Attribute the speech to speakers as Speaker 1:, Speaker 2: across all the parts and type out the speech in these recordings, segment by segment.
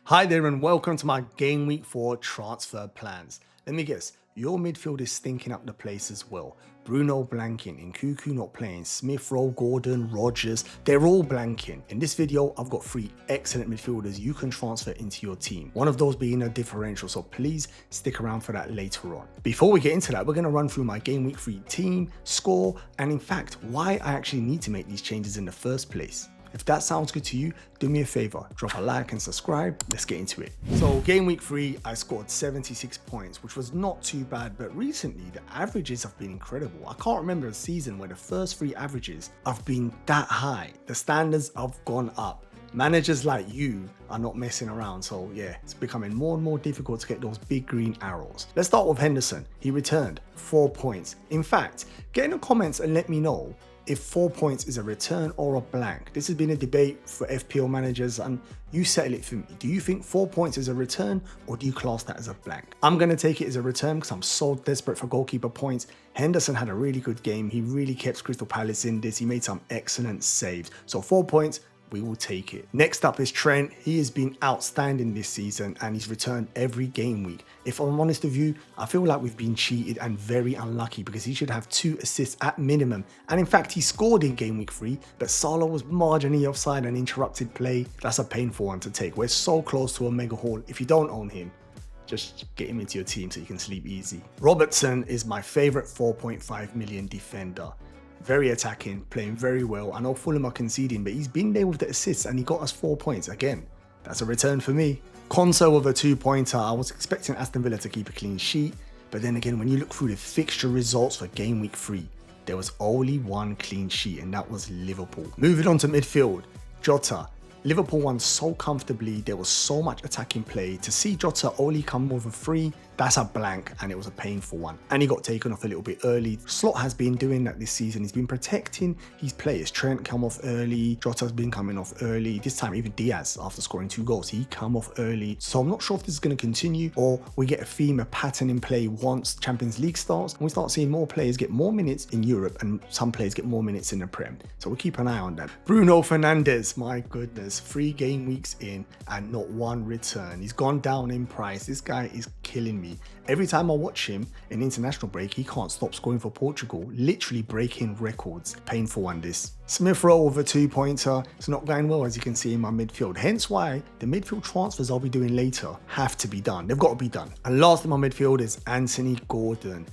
Speaker 1: Hi there and welcome to my Game Week 4 transfer plans. Let me guess, your midfield is stinking up the place as well. Bruno blanking, Nkuku not playing, Smith Rowe, Gordon, Rogers, they're all blanking. In this video, I've got 3 excellent midfielders you can transfer into your team. One of those being a differential, so please stick around for that later on. Before we get into that, we're going to run through my Game Week 3 team, score, and in fact, why I actually need to make these changes in the first place. If that sounds good to you, do me a favor, drop a like and subscribe. Let's get into it. So game week 3, I scored 76 points, which was not too bad, but recently the averages have been incredible. I can't remember a season where the first 3 averages have been that high. The standards have gone up. Managers like you are not messing around, so yeah, it's becoming more and more difficult to get those big green arrows. Let's start with Henderson. He returned 4 points. In fact, get in the comments and let me know if 4 points is a return or a blank. This has been a debate for FPL managers and you settle it for me. Do you think 4 points is a return or do you class that as a blank? I'm going to take it as a return because I'm so desperate for goalkeeper points. Henderson had a really good game. He really kept Crystal Palace in this. He made some excellent saves. So 4 points, we will take it. Next up is Trent. He has been outstanding this season and he's returned every game week. If I'm honest with you, I feel like we've been cheated and very unlucky because he should have 2 assists at minimum. And in fact, he scored in game week 3, but Salah was marginally offside and interrupted play. That's a painful one to take. We're so close to a mega haul. If you don't own him, just get him into your team so you can sleep easy. Robertson is my favorite 4.5 million defender. Very attacking, playing very well. I know Fulham are conceding, but he's been there with the assists and he got us 4 points. Again, that's a return for me. Conso with a 2-pointer. I was expecting Aston Villa to keep a clean sheet, but then again, when you look through the fixture results for game week 3, there was only 1 clean sheet and that was Liverpool. Moving on to midfield, Jota. Liverpool won so comfortably, there was so much attacking play. To see Jota only come with a 3, that's a blank and it was a painful one. And he got taken off a little bit early. Slot has been doing that this season. He's been protecting his players. Trent come off early, Jota's been coming off early. This time even DIAZ, after scoring 2 goals, he come off early. So I'm not sure if this is going to continue or we get a theme, a pattern in play once Champions League starts and we start seeing more players get more minutes in Europe and some players get more minutes in the Prem. So we'll keep an eye on that. Bruno Fernandes, my goodness, 3 game weeks in and not 1 return. He's gone down in price. This guy is killing me. Every time I watch him in international break, he can't stop scoring for Portugal, literally breaking records. Painful one this. Smith Rowe with a 2-pointer. It's not going well, as you can see in my midfield. Hence why the midfield transfers I'll be doing later have to be done. They've got to be done. And last in my midfield is Anthony Gordon.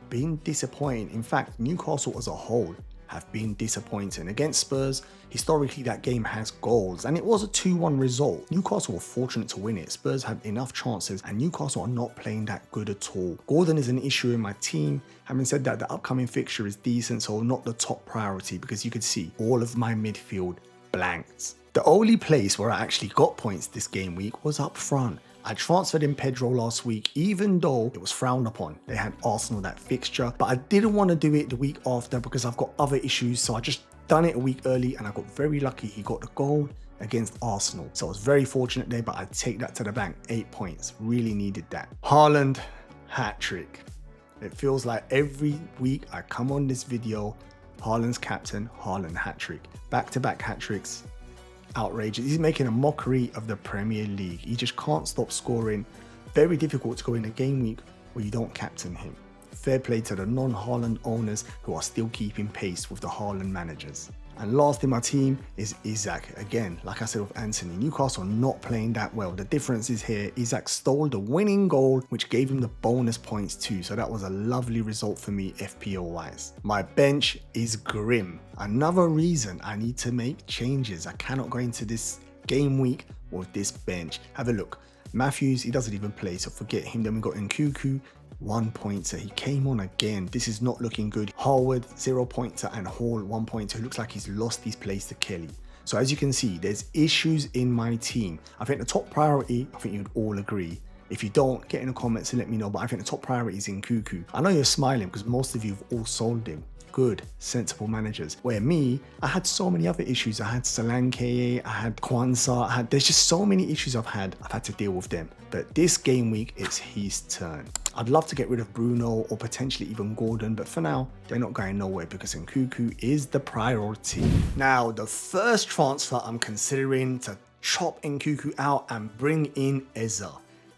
Speaker 1: Been disappointing. In fact, Newcastle as a whole have been disappointing. Against Spurs, historically that game has goals and it was a 2-1 result. Newcastle were fortunate to win it. Spurs had enough chances and Newcastle are not playing that good at all. Gordon is an issue in my team. Having said that, the upcoming fixture is decent, so not the top priority because you could see all of my midfield blanked. The only place where I actually got points this game week was up front. I transferred in Pedro last week, even though it was frowned upon. They had Arsenal that fixture, but I didn't want to do it the week after because I've got other issues. So I just done it a week early and I got very lucky. He got the goal against Arsenal. So I was very fortunate there, but I take that to the bank. 8 points, really needed that. Haaland, hat trick. It feels like every week I come on this video, Haaland's captain, Haaland hat trick. Back-to-back hat tricks. Outrageous. He's making a mockery of the Premier League. He just can't stop scoring. Very difficult to go in a game week where you don't captain him. Fair play to the non-Haaland owners who are still keeping pace with the Haaland managers. And last in my team is Isak. Again, like I said with Anthony, Newcastle not playing that well. The difference is here, Isak stole the winning goal, which gave him the bonus points too. So that was a lovely result for me FPL wise. My bench is grim. Another reason I need to make changes. I cannot go into this game week with this bench. Have a look. Matthews, he doesn't even play, so forget him. Then we got Nkuku, 1-pointer. He came on again. This is not looking good. Harwood, 0-pointer, and Hall, 1-pointer. Looks like he's lost his place to Kelly. So as you can see, there's issues in my team. I think the top priority, I think you'd all agree. If you don't, get in the comments and let me know. But I think the top priority is Nkuku. I know you're smiling because most of you have all sold him. Good, sensible managers. Where me, I had so many other issues. I had Solanke, I had Kwanzaa, there's just so many issues I've had to deal with them. But this game week, it's his turn. I'd love to get rid of Bruno or potentially even Gordon, but for now, they're not going nowhere because Nkuku is the priority. Now, the first transfer I'm considering to chop Nkuku out and bring in Eza.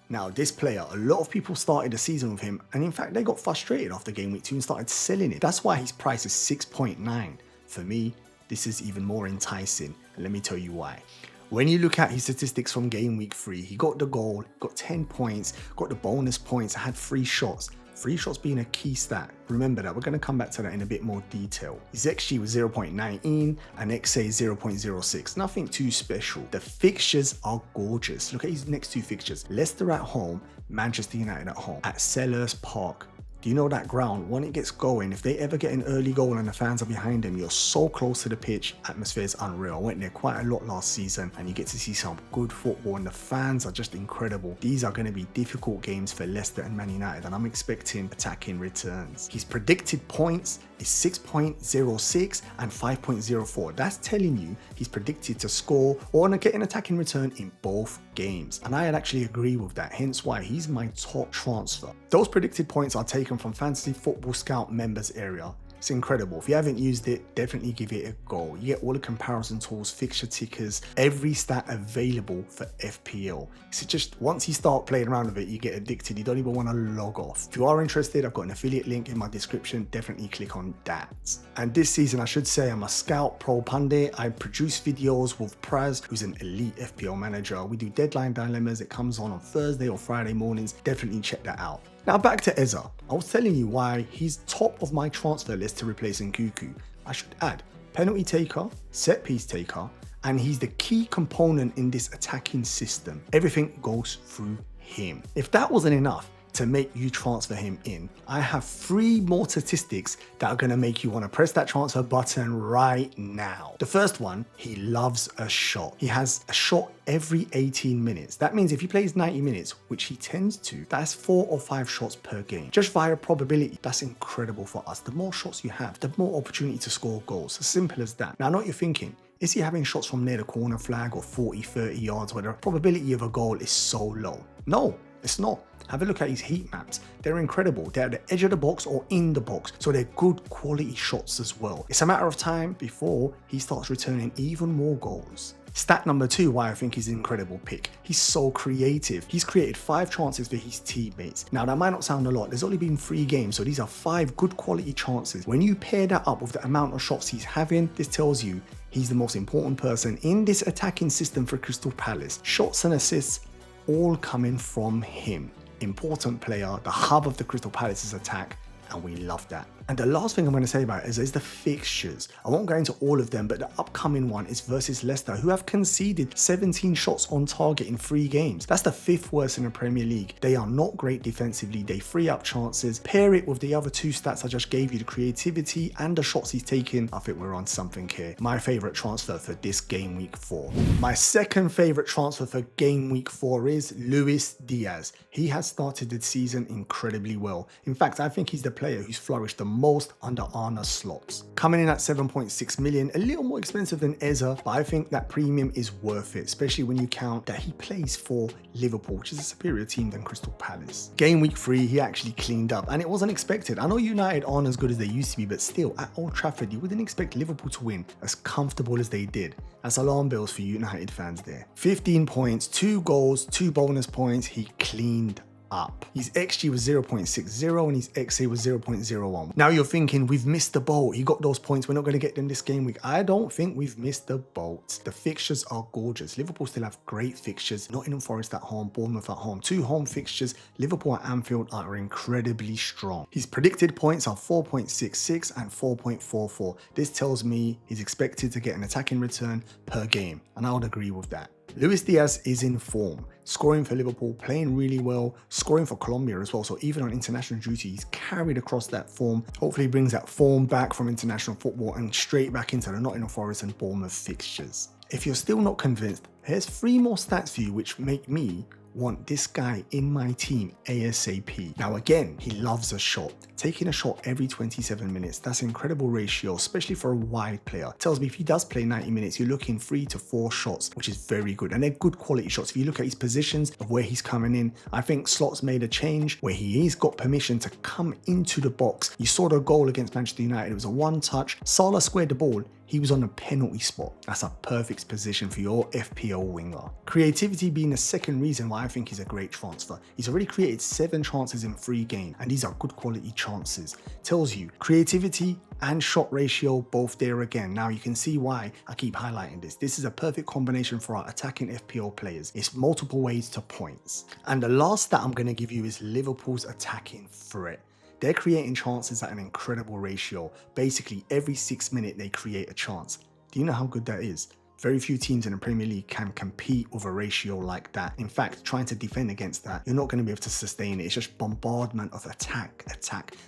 Speaker 1: Now, this player, a lot of people started the season with him, and in fact, they got frustrated after game week 2 and started selling it. That's why his price is 6.9. For me, this is even more enticing, and let me tell you why. When you look at his statistics from game week 3, he got the goal, got 10 points, got the bonus points, had 3 shots. 3 shots being a key stat. Remember that, we're going to come back to that in a bit more detail. His XG was 0.19 and XA 0.06. Nothing too special. The fixtures are gorgeous. Look at his next 2 fixtures. Leicester at home, Manchester United at home. At Selhurst Park. Do you know that ground, when it gets going, if they ever get an early goal and the fans are behind them, you're so close to the pitch, atmosphere is unreal. I went there quite a lot last season and you get to see some good football and the fans are just incredible. These are going to be difficult games for Leicester and Man United and I'm expecting attacking returns. His predicted points is 6.06 and 5.04. That's telling you he's predicted to score or get an attacking return in both games. And I actually agree with that, hence why he's my top transfer. Those predicted points are taken from Fantasy Football Scout members area. It's incredible. If you haven't used it, definitely give it a go. You get all the comparison tools, fixture tickers, every stat available for FPL. So just once you start playing around with it, you get addicted. You don't even want to log off. If you are interested, I've got an affiliate link in my description. Definitely click on that. And this season, I should say, I'm a Scout Pro Pundit. I produce videos with Praz, who's an elite FPL manager. We do deadline dilemmas. It comes on Thursday or Friday mornings. Definitely check that out. Now back to Eza. I was telling you why he's top of my transfer list to replace Nkuku. I should add, penalty taker, set piece taker, and he's the key component in this attacking system. Everything goes through him. If that wasn't enough to make you transfer him in, I have 3 more statistics that are going to make you want to press that transfer button right now. The first one, he loves a shot. He has a shot every 18 minutes. That means if he plays 90 minutes, which he tends to, that's 4 or 5 shots per game. Just via probability, that's incredible for us. The more shots you have, the more opportunity to score goals. As simple as that. Now, I know what you're thinking. Is he having shots from near the corner flag or 40, 30 yards where the probability of a goal is so low? No, it's not. Have a look at his heat maps. They're incredible. They're at the edge of the box or in the box. So they're good quality shots as well. It's a matter of time before he starts returning even more goals. Stat number 2, why I think he's an incredible pick. He's so creative. He's created 5 chances for his teammates. Now that might not sound a lot. There's only been 3 games. So these are 5 good quality chances. When you pair that up with the amount of shots he's having, this tells you he's the most important person in this attacking system for Crystal Palace. Shots and assists all coming from him. Important player, the hub of the Crystal Palace's attack, and we love that. And the last thing I'm going to say about it is the fixtures. I won't go into all of them, but the upcoming one is versus Leicester, who have conceded 17 shots on target in 3 games. That's the 5th worst in the Premier League. They are not great defensively. They free up chances. Pair it with the other 2 stats I just gave you, the creativity and the shots he's taken. I think we're on something here. My favorite transfer for this game week 4. My second favorite transfer for game week 4 is Luis Diaz. He has started the season incredibly well. In fact, I think he's the player who's flourished the most under Arne Slot. Coming in at 7.6 million, a little more expensive than Eza, but I think that premium is worth it, especially when you count that he plays for Liverpool, which is a superior team than Crystal Palace. Game week 3, he actually cleaned up, and it wasn't expected. I know United aren't as good as they used to be, but still, at Old Trafford, you wouldn't expect Liverpool to win as comfortable as they did. That's alarm bells for United fans there. 15 points, 2 goals, 2 bonus points, he cleaned up. His XG was 0.60 and his XA was 0.01. Now you're thinking, we've missed the boat. He got those points. We're not going to get them this game week. I don't think we've missed the boat. The fixtures are gorgeous. Liverpool still have great fixtures. Nottingham Forest at home, Bournemouth at home. 2 home fixtures. Liverpool at Anfield are incredibly strong. His predicted points are 4.66 and 4.44. This tells me he's expected to get an attacking return per game, and I would agree with that. Luis Diaz is in form, scoring for Liverpool, playing really well, scoring for Colombia as well. So even on international duty, he's carried across that form. Hopefully he brings that form back from international football and straight back into the Nottingham Forest and Bournemouth fixtures. If you're still not convinced, here's 3 more stats for you which make me want this guy in my team ASAP. Now again, he loves a shot. Taking a shot every 27 minutes, that's an incredible ratio, especially for a wide player. Tells me if he does play 90 minutes, you're looking 3 to 4 shots, which is very good. And they're good quality shots. If you look at his positions of where he's coming in, I think Slot's made a change where he's got permission to come into the box. You saw the goal against Manchester United. It was a 1-touch. Salah squared the ball. he was on a penalty spot. That's a perfect position for your FPL winger. Creativity being the second reason why I think he's a great transfer. He's already created 7 chances in 3 games, and these are good quality chances. Tells you creativity and shot ratio both there again. Now you can see why I keep highlighting this. This is a perfect combination for our attacking FPL players. It's multiple ways to points. And the last stat I'm going to give you is Liverpool's attacking threat. They're creating chances at an incredible ratio. Basically, every 6 minutes they create a chance. Do you know how good that is? Very few teams in the Premier League can compete with a ratio like that. In fact, trying to defend against that, you're not going to be able to sustain it. It's just bombardment of attack,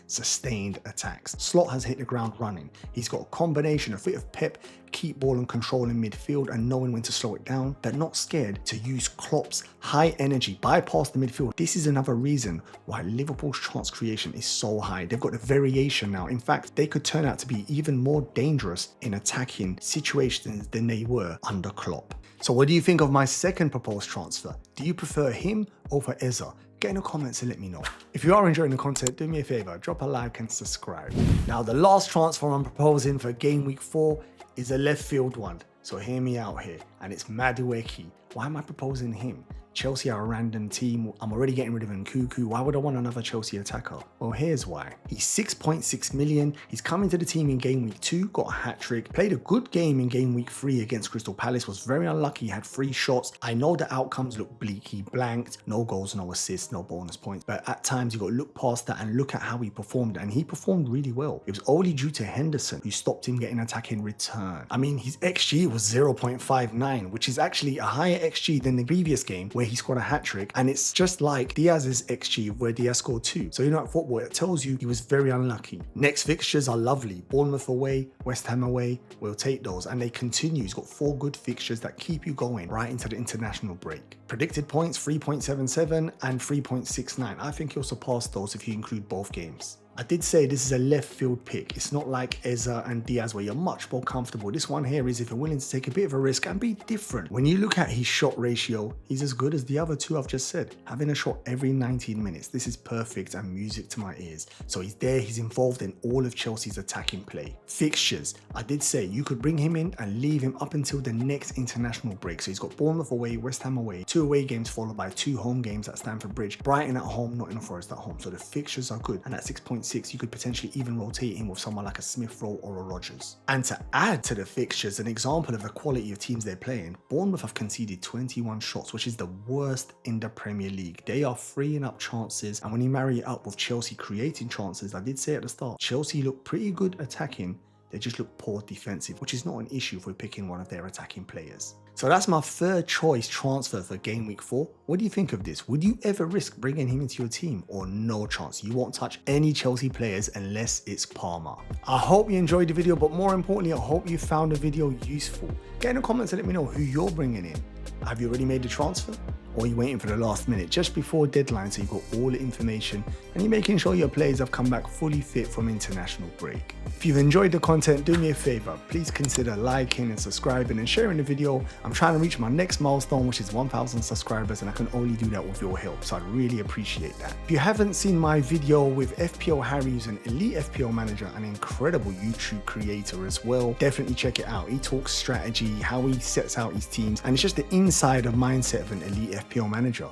Speaker 1: sustained attacks. Slot has hit the ground running. He's got a combination, a bit of pep, keep ball and control in midfield and knowing when to slow it down, but not scared to use Klopp's high energy, bypass the midfield. This is another reason why Liverpool's chance creation is so high. They've got the variation now. In fact, they could turn out to be even more dangerous in attacking situations than they were under Klopp. So what do you think of my second proposed transfer? Do you prefer him over Eza? Get in the comments and let me know. If you are enjoying the content, do me a favor, drop a like and subscribe. Now the last transfer I'm proposing for game week 4 is a left field one. So hear me out here, and it's MADUEKE. Why am I proposing him? Chelsea are a random team. I'm already getting rid of Nkunku. Why would I want another Chelsea attacker? Well, here's why. He's 6.6 million. He's coming to the team in game week 2, got a hat-trick, played a good game in game week 3 against Crystal Palace, was very unlucky, had 3 shots. I know the outcomes look bleak. He blanked, no goals, no assists, no bonus points. But at times you got to look past that and look at how he performed, and he performed really well. It was only due to Henderson who stopped him getting attack in return. I mean, his XG was 0.59, which is actually a higher XG than the previous game where he scored a hat-trick, and it's just like DIAZ's XG where Diaz scored 2. So you know, at football it tells you he was very unlucky. Next fixtures are lovely. Bournemouth away, West Ham away, we'll take those, and they continue. He's got 4 good fixtures that keep you going right into the international break. Predicted points 3.77 and 3.69. I think he'll surpass those if you include both games. I did say this is a left field pick. It's not like Eza and Diaz where you're much more comfortable. This one here is if you're willing to take a bit of a risk and be different. When you look at his shot ratio, he's as good as the other 2 I've just said. Having a shot every 19 minutes. This is perfect and music to my ears. So he's there, he's involved in all of Chelsea's attacking play. Fixtures, I did say you could bring him in and leave him up until the next international break. So he's got Bournemouth away, West Ham away, 2 away games followed by 2 home games at Stamford Bridge, Brighton at home, Nottingham Forest at home. So the fixtures are good, and at 6.6 you could potentially even rotate him with someone like a Smith Rowe or a Rodgers. And to add to the fixtures, an example of the quality of teams they're playing, Bournemouth have conceded 21 shots, which is the worst in the Premier League. They are freeing up chances, and when you marry it up with Chelsea creating chances, I did say at the start, Chelsea look pretty good attacking, they just look poor defensive, which is not an issue if we're picking one of their attacking players. So that's my third choice transfer for game week 4. What do you think of this? Would you ever risk bringing him into your team, or no chance? You won't touch any Chelsea players unless it's Palmer. I hope you enjoyed the video, but more importantly, I hope you found the video useful. Get in the comments and let me know who you're bringing in. Have you already made the transfer? Or are you waiting for the last minute just before deadline so you've got all the information and you're making sure your players have come back fully fit from international break? If you've enjoyed the content, do me a favor, please consider liking and subscribing and sharing the video. I'm trying to reach my next milestone, which is 1,000 subscribers, and I can only do that with your help, so I'd really appreciate that. If you haven't seen my video with FPL Harry, who's an elite FPL manager, an incredible YouTube creator as well, definitely check it out. He talks strategy, how he sets out his teams, and it's just the insider mindset of an elite FPL manager.